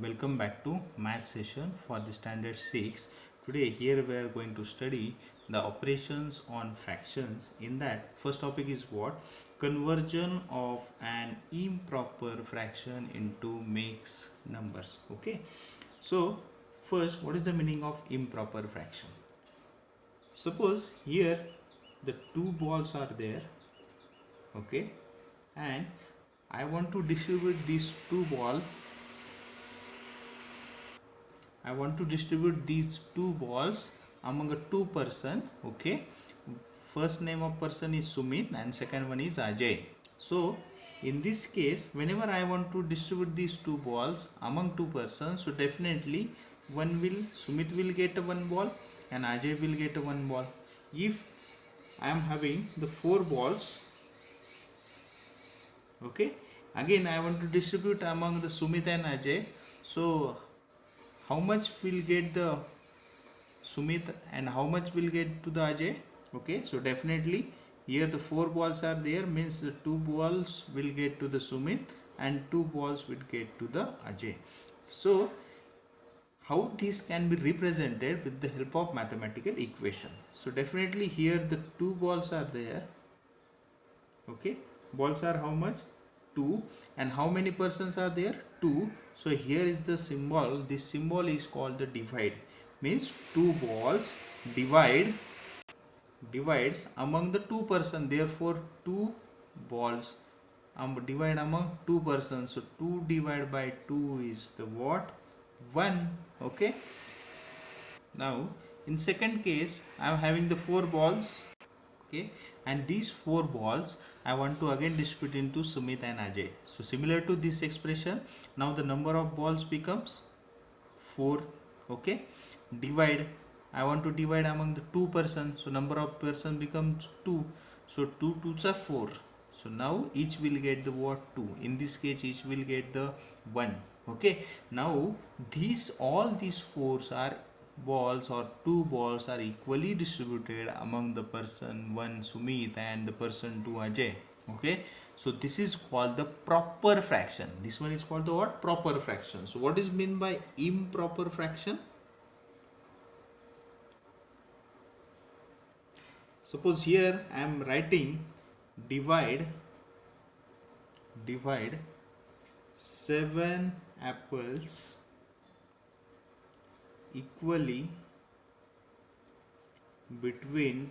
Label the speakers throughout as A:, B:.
A: Welcome back to math session for the standard 6. Today here we are going to study the operations on fractions. In that, first topic is what? Conversion of an improper fraction into mixed numbers. Okay, so first, what is the meaning of improper fraction? Suppose here the two balls are there, okay, and I want to distribute these two balls. I want to distribute these two balls among a two person. Okay, first name of person is Sumit and second one is Ajay. So in this case, whenever I want to distribute these two balls among two persons, so definitely Sumit will get one ball and Ajay will get one ball. If I am having the four balls, okay, again I want to distribute among the Sumit and Ajay. So how much will get the Sumit and how much will get to the Ajay? Okay, so definitely here the four balls are there, means the two balls will get to the Sumit and two balls will get to the Ajay. So how this can be represented with the help of mathematical equation? So definitely here the two balls are there. Okay, balls are how much? 2. And how many persons are there? 2. So here is the symbol. This symbol is called the divide. Means two balls divides among the two person. Therefore two balls divide among two persons. So 2 divided by 2 is the what? 1. Okay. Now in second case I am having the four balls. Okay, and these four balls I want to again distribute into Sumit and Ajay. So similar to this expression, now the number of balls becomes 4. Okay, divide, I want to divide among the two persons, so number of person becomes 2. So 2 2s are 4. So now each will get the what? 2. In this case each will get the 1. Okay, now all these fours are balls or two balls are equally distributed among the person 1 Sumit and the person 2 Ajay. Okay, so this is called the proper fraction. This one is called the what? Proper fraction. So what is meant by improper fraction? Suppose here I am writing divide 7 apples equally between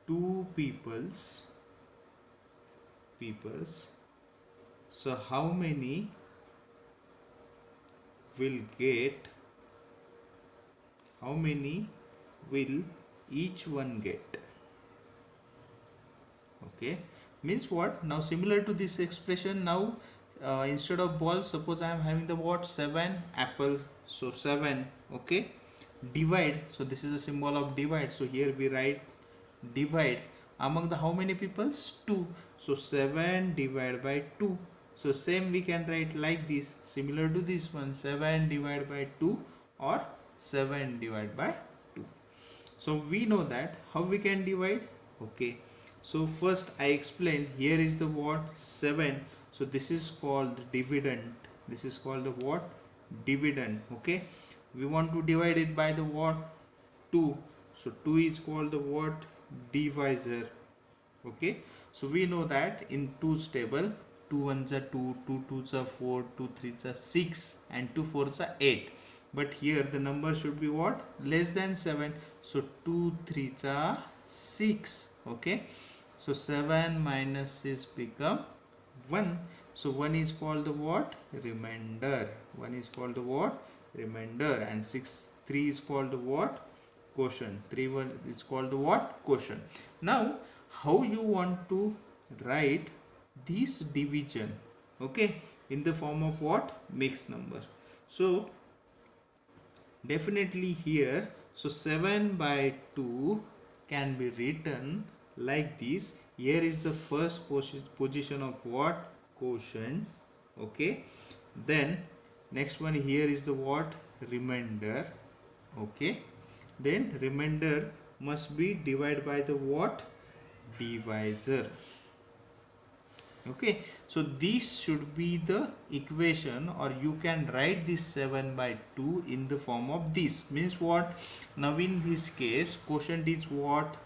A: two peoples. So how many will each one get? Okay, means what? Now similar to this expression, now instead of balls, suppose I am having the what? 7 apple. So 7. Okay, divide, so this is a symbol of divide, so here we write divide among the how many peoples? 2. So 7 divided by 2. So same we can write like this, similar to this one, 7 divided by 2 or 7 divided by 2. So we know that how we can divide. Okay, so first I explain, here is the what? 7. So this is called dividend. This is called the what? Dividend. Okay, we want to divide it by the what? 2. So 2 is called the what? Divisor. Okay, so we know that in 2's table, 2 1s are 2, 2 2s are 4, 2 3s are 6 and 2 4s are 8. But here the number should be what? Less than 7. So 2 3s are 6. Okay, so 7 minus 6 become 1. So 1 is called the what? Remainder. 1 is called the what? Remainder. And 3 is called the what? Quotient. 3 1 is called the what? Quotient. Now how you want to write this division? Okay, in the form of what? Mixed number. So definitely here, so 7 by 2 can be written like this. Here is the first position of what? Quotient. Okay, then next one, here is the what? Remainder. Okay, then remainder must be divided by the what? Divisor. Okay, so this should be the equation, or you can write this 7 by 2 in the form of this. Means what? Now in this case quotient is what?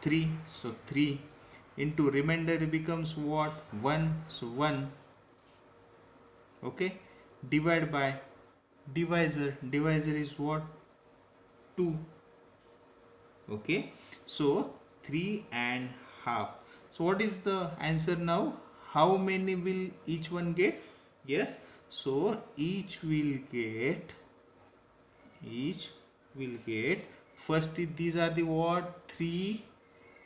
A: 3. So 3 into remainder becomes what? 1. So 1. Okay, divide by divisor. Divisor is what? 2. Okay, so 3 and half. So what is the answer now? How many will each one get? Yes, so each will get first, these are the what? 3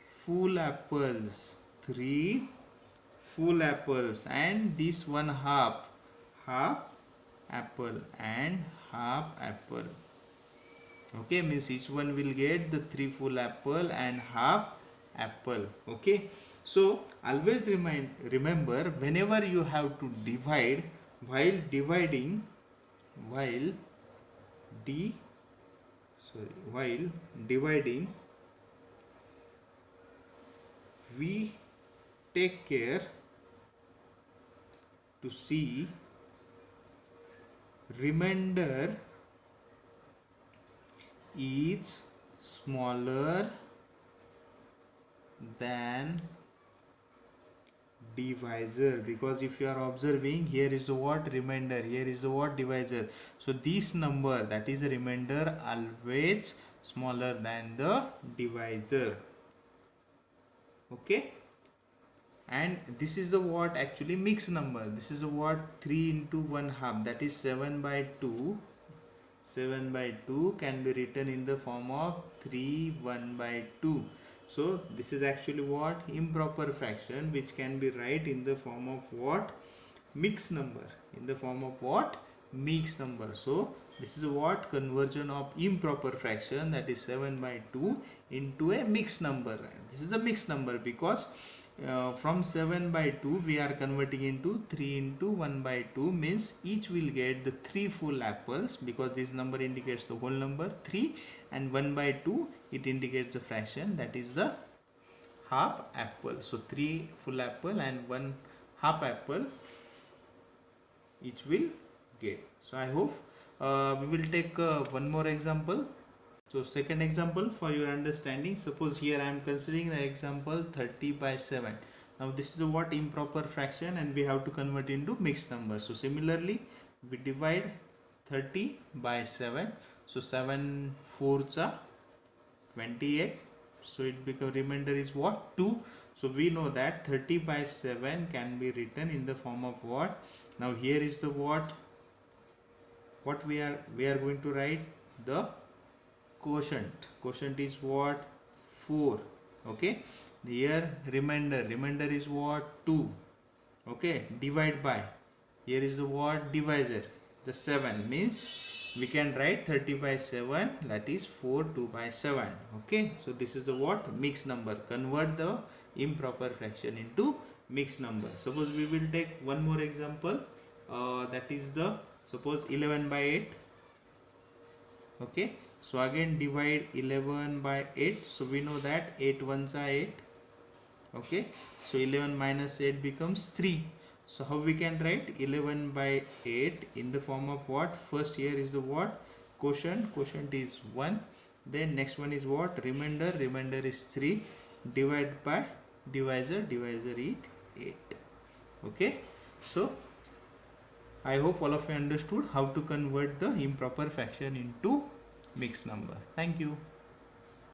A: full apples. 3 full apples, and this one half apple and half apple. Okay, means each one will get the 3 full apple and half apple. Okay, so always remember, whenever you have to divide, while dividing we take care to see remainder is smaller than divisor, because if you are observing, here is the what? Remainder, here is the what? Divisor. So this number, that is a remainder, always smaller than the divisor. Okay, and this is the what? Actually mixed number. This is the what? 3 into 1 half, that is 7 by 2. 7 by 2 can be written in the form of 3 1 by 2. So this is actually what? Improper fraction, which can be write in the form of what? Mixed number. In the form of what? Mixed number. So this is what? Conversion of improper fraction, that is 7 by 2 into a mixed number. This is a mixed number because from 7 by 2 we are converting into 3 into 1 by 2, means each will get the 3 full apples, because this number indicates the whole number 3, and 1 by 2 it indicates the fraction, that is the half apple. So 3 full apple and 1 half apple each will get. So I hope we will take one more example. So second example for your understanding, suppose here I am considering the example 30 by 7. Now this is a what? Improper fraction, and we have to convert into mixed number. So similarly we divide 30 by 7. So 7 fourths are 28. So it becomes remainder is what? 2. So we know that 30 by 7 can be written in the form of what? Now here is the what we are going to write the quotient. Quotient is what? 4. Okay, here remainder is what? 2. Okay, divide by, here is the what? Divisor, the 7, means we can write 30 by 7, that is 4 2 by 7. Okay, so this is the what? Mixed number. Convert the improper fraction into mixed number. Suppose we will take one more example, that is the, suppose 11 by 8. Okay, so again divide 11 by 8. So we know that 8 ones are 8. Okay, so 11 minus 8 becomes 3. So how we can write 11 by 8 in the form of what? First here is the what? Quotient is 1. Then next one is what? Remainder is 3. Divide by divisor is 8. Okay, so I hope all of you understood how to convert the improper fraction into mixed number. Thank you.